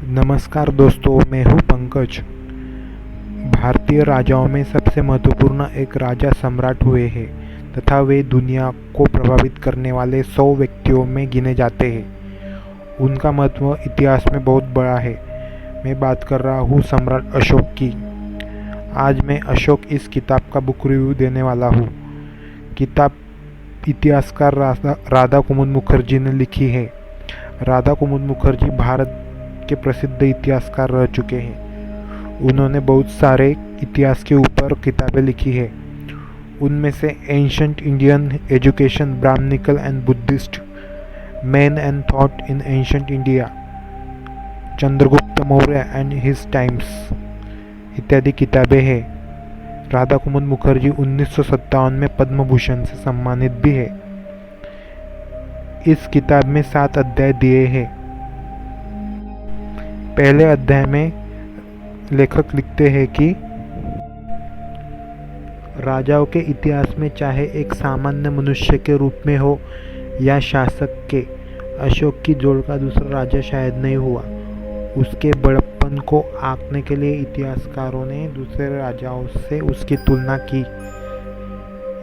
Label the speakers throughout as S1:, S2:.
S1: नमस्कार दोस्तों, मैं हूँ पंकज। भारतीय राजाओं में सबसे महत्वपूर्ण एक राजा सम्राट हुए हैं तथा वे दुनिया को प्रभावित करने वाले 100 व्यक्तियों में गिने जाते हैं। उनका महत्व इतिहास में बहुत बड़ा है। मैं बात कर रहा हूँ सम्राट अशोक की। आज मैं अशोक इस किताब का बुक रिव्यू देने वाला हूँ। किताब इतिहासकार राधा कुमुद मुखर्जी ने लिखी है। राधा कुमुद मुखर्जी भारत के प्रसिद्ध इतिहासकार रह चुके हैं। उन्होंने बहुत सारे इतिहास के ऊपर किताबें लिखी है। उनमें से ancient Indian education, Brahmanical and Buddhist, man and thought in ancient India, Chandragupta Maurya and his times इत्यादि किताबें हैं। राधा कुमुद मुखर्जी 1957 में पद्म भूषण से सम्मानित भी है। इस किताब में 7 अध्याय दिए हैं। पहले अध्याय में लेखक लिखते हैं कि राजाओं के इतिहास में, चाहे एक सामान्य मनुष्य के रूप में हो या शासक के, अशोक की जोड़ का दूसरा राजा शायद नहीं हुआ। उसके बड़प्पन को आंकने के लिए इतिहासकारों ने दूसरे राजाओं से उसकी तुलना की।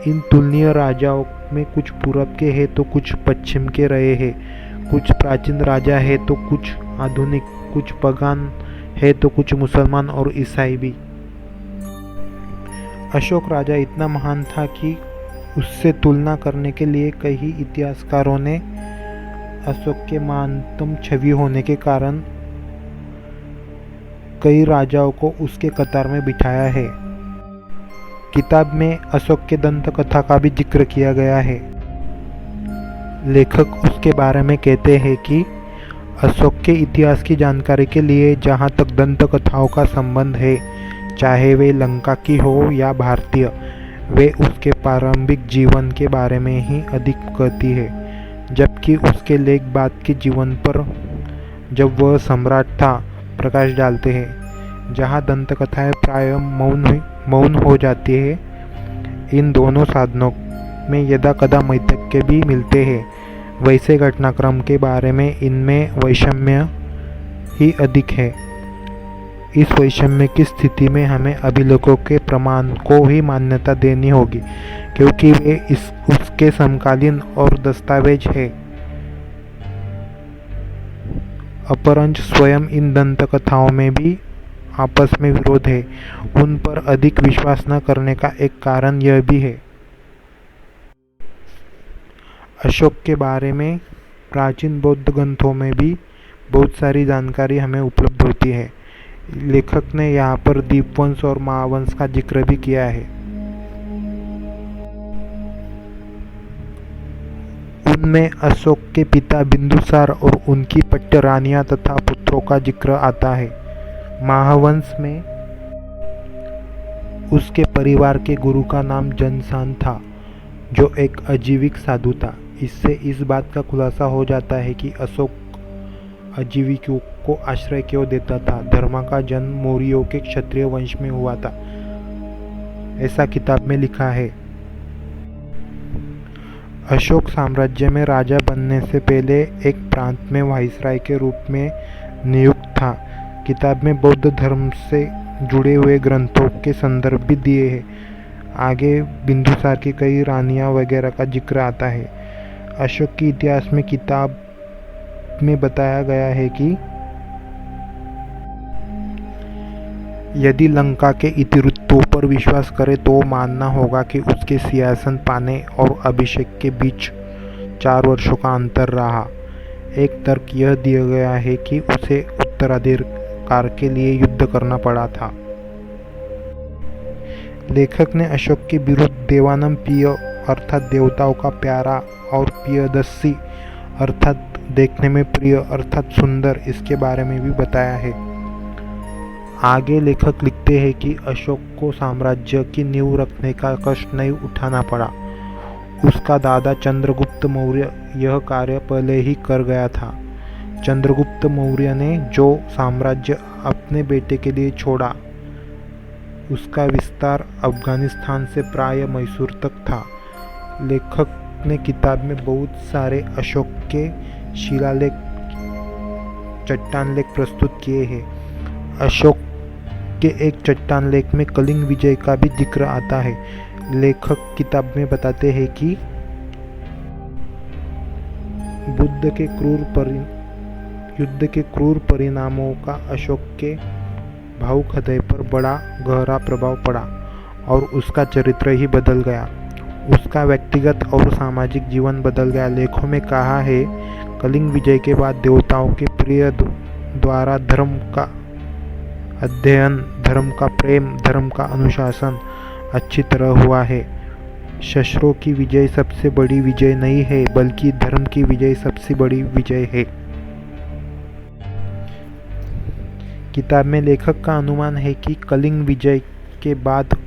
S1: इन तुलनीय राजाओं में कुछ पूरब के हैं तो कुछ पश्चिम के रहे हैं, कुछ प्राचीन राजा है तो कुछ आधुनिक, कुछ पगान है तो कुछ मुसलमान और ईसाई भी। अशोक राजा इतना महान था कि उससे तुलना करने के लिए कई इतिहासकारों ने अशोक के महानतम छवि होने के कारण कई राजाओं को उसके कतार में बिठाया है। किताब में अशोक के दंत कथा का भी जिक्र किया गया है। लेखक उसके बारे में कहते हैं कि अशोक के इतिहास की जानकारी के लिए जहाँ तक दंत कथाओं का संबंध है, चाहे वे लंका की हो या भारतीय, वे उसके प्रारंभिक जीवन के बारे में ही अधिक कहती है, जबकि उसके लेख बाद के जीवन पर, जब वह सम्राट था, प्रकाश डालते हैं। जहाँ दंत कथाएं प्राय मौन हो जाती है, इन दोनों साधनों में यदा कदा मैथक्य भी मिलते हैं। वैसे घटनाक्रम के बारे में इनमें वैषम्य ही अधिक है। इस वैषम्य की स्थिति में हमें अभिलेखों के प्रमाण को ही मान्यता देनी होगी, क्योंकि वे उसके समकालीन और दस्तावेज है। अपरंच स्वयं इन दंत कथाओं में भी आपस में विरोध है। उन पर अधिक विश्वास न करने का एक कारण यह भी है। अशोक के बारे में प्राचीन बौद्ध ग्रंथों में भी बहुत सारी जानकारी हमें उपलब्ध होती है। लेखक ने यहाँ पर दीपवंश और महावंश का जिक्र भी किया है। उनमें अशोक के पिता बिंदुसार और उनकी 8 रानियां तथा पुत्रों का जिक्र आता है। महावंश में उसके परिवार के गुरु का नाम जनसान था, जो एक अजीविक साधु था। इससे इस बात का खुलासा हो जाता है कि अशोक अजीविकों को आश्रय क्यों देता था। धर्म का जन्म मौर्यों के क्षत्रिय वंश में हुआ था, ऐसा किताब में लिखा है। अशोक साम्राज्य में राजा बनने से पहले एक प्रांत में वाइसराय के रूप में नियुक्त था। किताब में बौद्ध धर्म से जुड़े हुए ग्रंथों के संदर्भ भी दिए हैं। आगे बिंदुसार की कई रानियां वगैरह का जिक्र आता है। अशोक के इतिहास में किताब में बताया गया है कि यदि लंका के इतिवृत्तों पर विश्वास करें तो मानना होगा कि उसके सिंहासन पाने और अभिषेक के बीच 4 वर्षों का अंतर रहा। एक तर्क यह दिया गया है कि उसे उत्तराधिकार के लिए युद्ध करना पड़ा था। लेखक ने अशोक के विरुद्ध देवानम प्रिय अर्थात देवताओं का प्यारा और प्रियदर्शी अर्थात देखने में प्रिय अर्थात सुंदर, इसके बारे में भी बताया है। आगे लेखक लिखते हैं कि अशोक को साम्राज्य की नींव रखने का कष्ट नहीं उठाना पड़ा। उसका दादा चंद्रगुप्त मौर्य यह कार्य पहले ही कर गया था। चंद्रगुप्त मौर्य ने जो साम्राज्य अपने बेटे के लिए छोड़ा, उसका विस्तार अफगानिस्तान से प्राय मैसूर तक था। लेखक ने किताब में बहुत सारे अशोक के शिलालेख चट्टान लेख प्रस्तुत किए हैं। अशोक के एक चट्टान लेख में कलिंग विजय का भी जिक्र आता है। लेखक किताब में बताते हैं कि युद्ध के क्रूर परिणामों का अशोक के भावुक हृदय पर बड़ा गहरा प्रभाव पड़ा और उसका चरित्र ही बदल गया। उसका व्यक्तिगत और सामाजिक जीवन बदल गया। लेखों में कहा है, कलिंग विजय के बाद देवताओं के प्रिय द्वारा धर्म का अध्ययन, धर्म का प्रेम, धर्म का अनुशासन अच्छी तरह हुआ है। शस्त्रों की विजय सबसे बड़ी विजय नहीं है, बल्कि धर्म की विजय सबसे बड़ी विजय है। किताब में लेखक का अनुमान है कि कलिंग विजय के बाद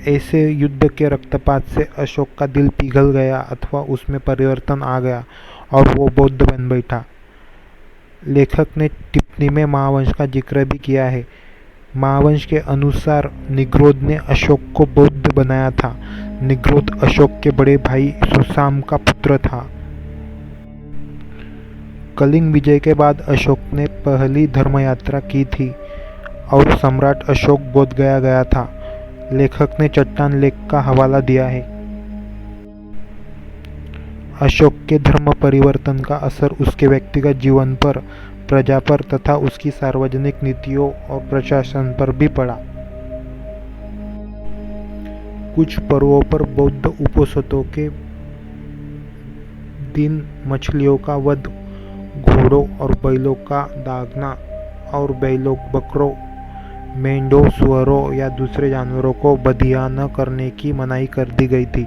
S1: ऐसे युद्ध के रक्तपात से अशोक का दिल पिघल गया अथवा उसमें परिवर्तन आ गया और वो बौद्ध बन बैठा। लेखक ने टिप्पणी में महावंश का जिक्र भी किया है। महावंश के अनुसार निग्रोध ने अशोक को बौद्ध बनाया था। निग्रोध अशोक के बड़े भाई सुसाम का पुत्र था। कलिंग विजय के बाद अशोक ने पहली धर्म यात्रा की थी और सम्राट अशोक बोध गया था। लेखक ने चट्टान लेख का हवाला दिया है। अशोक के धर्म परिवर्तन का असर उसके व्यक्तिगत जीवन पर, प्रजा पर तथा उसकी सार्वजनिक नीतियों और प्रशासन पर भी पड़ा। कुछ पर्वों पर बौद्ध उपोषितों के दिन मछलियों का वध, घोड़ों और बैलों का दागना और बैलों, बकरों, मेंढों, सुअरों या दूसरे जानवरों को बधिया न करने की मनाही कर दी गई थी।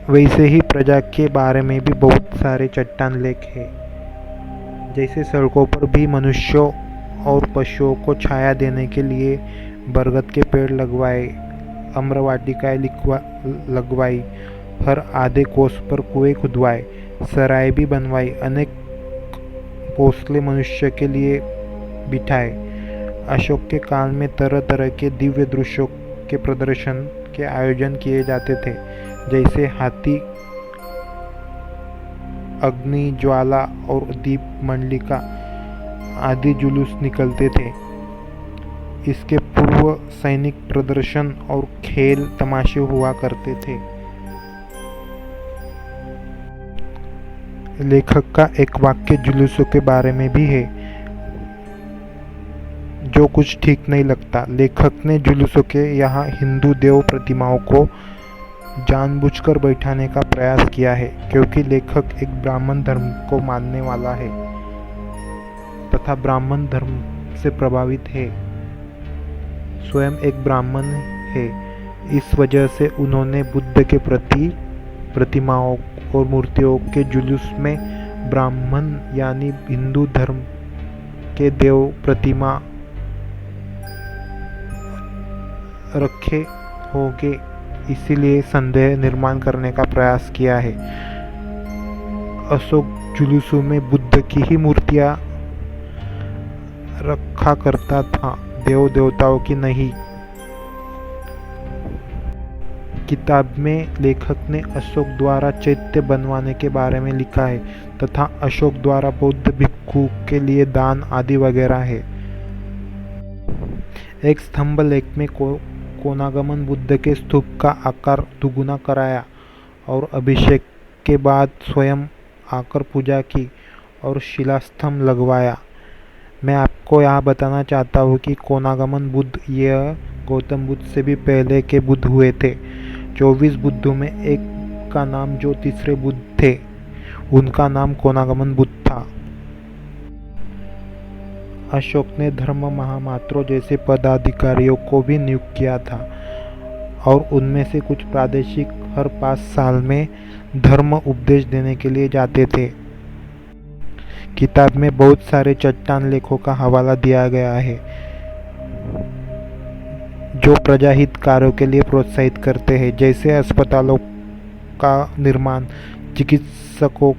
S1: वैसे ही प्रजा के बारे में भी बहुत सारे चट्टान लेख हैं। जैसे सड़कों पर भी मनुष्यों और पशुओं को छाया देने के लिए बरगद के पेड़ लगवाए, अम्रवाटिकाएं लगवाई, हर आधे कोस पर कुएं खुदवाए, सराय भी बनवाई, अनेक भोसले मनुष्य के लिए बिठाए। अशोक के काल में तरह तरह के दिव्य दृश्यों के प्रदर्शन के आयोजन किए जाते थे, जैसे हाथी, अग्नि ज्वाला और दीप मंडलिका आदि जुलूस निकलते थे। इसके पूर्व सैनिक प्रदर्शन और खेल तमाशे हुआ करते थे। लेखक का एक वाक्य जुलूसों के बारे में भी है, जो कुछ ठीक नहीं लगता। लेखक ने जुलूसों के यहाँ हिंदू देव प्रतिमाओं को जानबूझकर बैठाने का प्रयास किया है, क्योंकि लेखक एक ब्राह्मण धर्म को मानने वाला है तथा ब्राह्मण धर्म से प्रभावित है। स्वयं एक ब्राह्मण है। इस वजह से उन्होंने बुद्ध के प्रति प्रतिमाओं और मूर्तियों के जुलूस में ब्राह्मण यानी हिंदू धर्म के देव प्रतिमा रखे होंगे, इसीलिए संदेह निर्माण करने का प्रयास किया है। अशोक जुलूसों में बुद्ध की ही मूर्तियां रखा करता था, देव देवताओं की नहीं। किताब में लेखक ने अशोक द्वारा चैत्य बनवाने के बारे में लिखा है तथा अशोक द्वारा बौद्ध भिक्षु के लिए दान आदि वगैरह है। एक स्तंभ लेख में कोनागमन बुद्ध के स्तूप का आकार दुगुना कराया और अभिषेक के बाद स्वयं आकर पूजा की और शिलास्तंभ लगवाया। मैं आपको यहाँ बताना चाहता हूँ कि कोनागमन बुद्ध यह गौतम बुद्ध से भी पहले के बुद्ध हुए थे। 24 बुद्धों में एक का नाम जो तीसरे बुद्ध थे, उनका नाम कोनागमन बुद्ध था। अशोक ने धर्म महामात्रों जैसे पदाधिकारियों को भी नियुक्त किया था और उनमें से कुछ प्रादेशिक हर 5 साल में धर्म उपदेश देने के लिए जाते थे। किताब में बहुत सारे चट्टान लेखों का हवाला दिया गया है जो प्रजाहित कार्यों के लिए प्रोत्साहित करते हैं, जैसे अस्पतालों का निर्माण, चिकित्सकों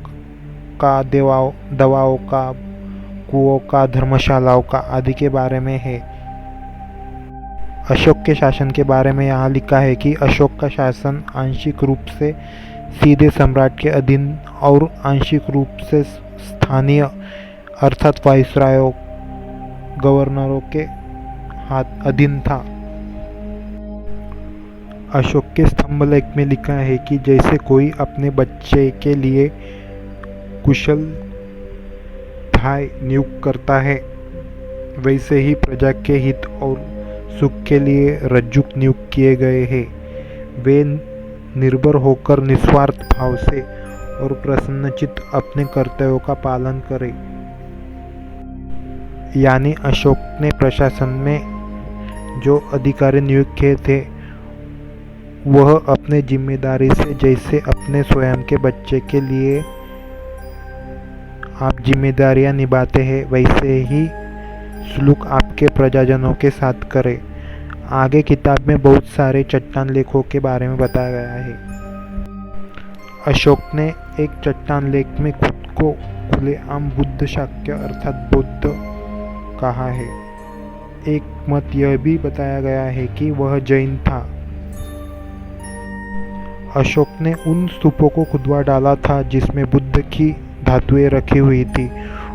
S1: का, दवाओं का, कुओं का, धर्मशालाओं का आदि के बारे में है। अशोक के शासन के बारे में यहाँ लिखा है कि अशोक का शासन आंशिक रूप से सीधे सम्राट के अधीन और आंशिक रूप से स्थानीय अर्थात वाइसरायों गवर्नरों के अधीन था। अशोक के स्तंभलेख में लिखा है कि जैसे कोई अपने बच्चे के लिए कुशल भाई नियुक्त करता है, वैसे ही प्रजा के हित और सुख के लिए रज्जुक नियुक्त किए गए हैं। वे निर्भर होकर निस्वार्थ भाव से और प्रसन्नचित्त अपने कर्तव्यों का पालन करें। यानी अशोक ने प्रशासन में जो अधिकारी नियुक्त किए थे वह अपने जिम्मेदारी से जैसे अपने स्वयं के बच्चे के लिए आप जिम्मेदारियां निभाते हैं, वैसे ही सलूक आपके प्रजाजनों के साथ करें। आगे किताब में बहुत सारे चट्टान लेखों के बारे में बताया गया है। अशोक ने एक चट्टान लेख में खुद को खुलेआम बुद्ध शाक्य अर्थात बौद्ध कहा है। एक मत यह भी बताया गया है कि वह जैन था। अशोक ने उन स्तूपों को खुदवा डाला था जिसमें बुद्ध की धातुएं रखी हुई थी।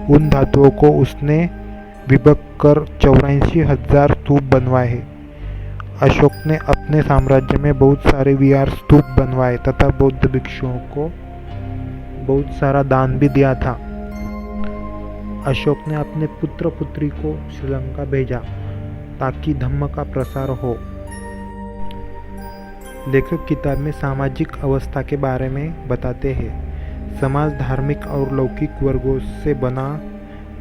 S1: उन धातुओं को उसने विभक्त कर 84,000 स्तूप बनवाए। अशोक ने अपने साम्राज्य में बहुत सारे विहार स्तूप बनवाए तथा बौद्ध भिक्षुओं को बहुत सारा दान भी दिया था। अशोक ने अपने पुत्र पुत्री को श्रीलंका भेजा ताकि धम्म का प्रसार हो। लेखक किताब में सामाजिक अवस्था के बारे में बताते हैं। समाज धार्मिक और लौकिक वर्गों से बना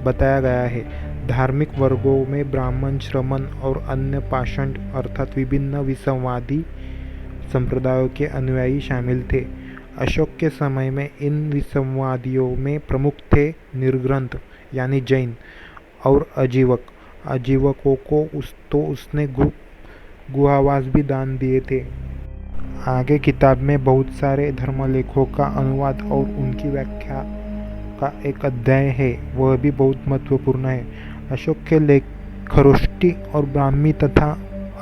S1: बताया गया है। धार्मिक वर्गों में ब्राह्मण, श्रमण और अन्य पाषंड अर्थात विभिन्न विसंवादी संप्रदायों के अनुयायी शामिल थे। अशोक के समय में इन विसंवादियों में प्रमुख थे निर्ग्रंथ यानी जैन और अजीवक। अजीवकों को उसने गुहावास भी दान दिए थे। आगे किताब में बहुत सारे धर्मलेखों का अनुवाद और उनकी व्याख्या का एक अध्याय है, वह भी बहुत महत्वपूर्ण है। अशोक के लेख खरोष्टी और ब्राह्मी तथा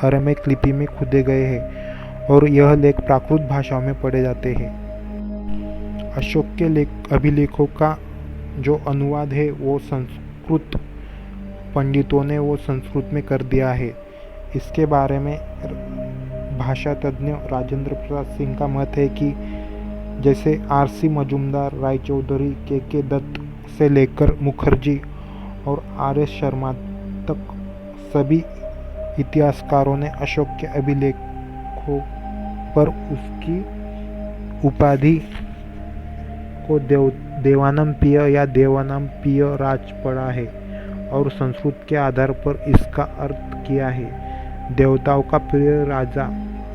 S1: अरामिक लिपि में खुदे गए हैं और यह लेख प्राकृत भाषाओं में पढ़े जाते हैं। अशोक के अभिलेखों का जो अनुवाद है वो संस्कृत पंडितों ने वो संस्कृत में कर दिया है। इसके बारे में भाषा तज्ञ राजेंद्र प्रसाद सिंह का मत है कि जैसे RC मजूमदार, रायचौधरी, के दत्त से लेकर मुखर्जी और RS शर्मा तक सभी इतिहासकारों ने अशोक के अभिलेखों पर उसकी उपाधि को देवानंपिय या देवानंपिय राज पढ़ा है और संस्कृत के आधार पर इसका अर्थ किया है देवताओं का प्रिय राजा।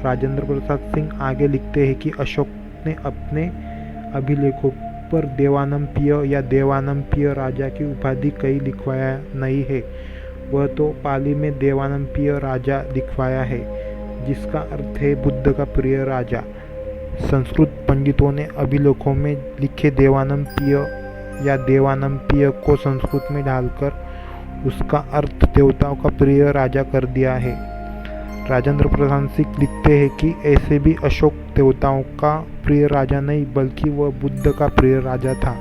S1: राजेंद्र प्रसाद सिंह आगे लिखते हैं कि अशोक ने अपने अभिलेखों पर देवानंपिय या देवानंपिय राजा की उपाधि कहीं लिखवाया नहीं है, वह तो पाली में देवानंपिय राजा लिखवाया है जिसका अर्थ है बुद्ध का प्रिय राजा। संस्कृत पंडितों ने अभिलेखों में लिखे देवानंपिय या देवानंपिय को संस्कृत में डालकर उसका अर्थ देवताओं का प्रिय राजा कर दिया है। राजेंद्र प्रसाद सिंह लिखते हैं कि ऐसे भी अशोक देवताओं का प्रिय राजा नहीं बल्कि वह बुद्ध का प्रिय राजा था।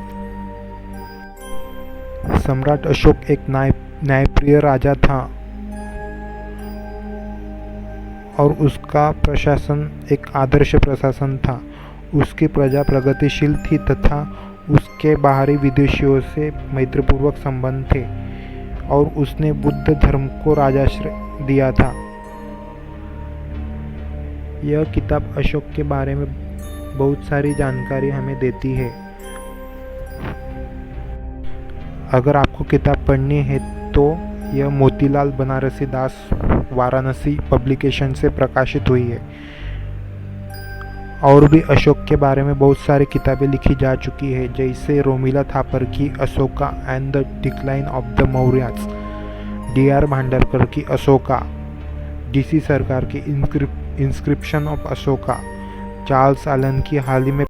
S1: सम्राट अशोक एक न्यायप्रिय राजा था और उसका प्रशासन एक आदर्श प्रशासन था। उसकी प्रजा प्रगतिशील थी तथा उसके बाहरी विदेशियों से मैत्रीपूर्वक संबंध थे और उसने बुद्ध धर्म को राजाश्रय दिया था। यह किताब अशोक के बारे में बहुत सारी जानकारी हमें देती है। अगर आपको किताब पढ़नी है तो यह मोतीलाल बनारसी दास वाराणसी पब्लिकेशन से प्रकाशित हुई है। और भी अशोक के बारे में बहुत सारी किताबें लिखी जा चुकी है, जैसे रोमिला थापर की Ashoka and the decline of the Mauryas, DR Bhandarkar की अशोका, DC सरकार की inscription of Ashoka, Charles Allen की हाल ही में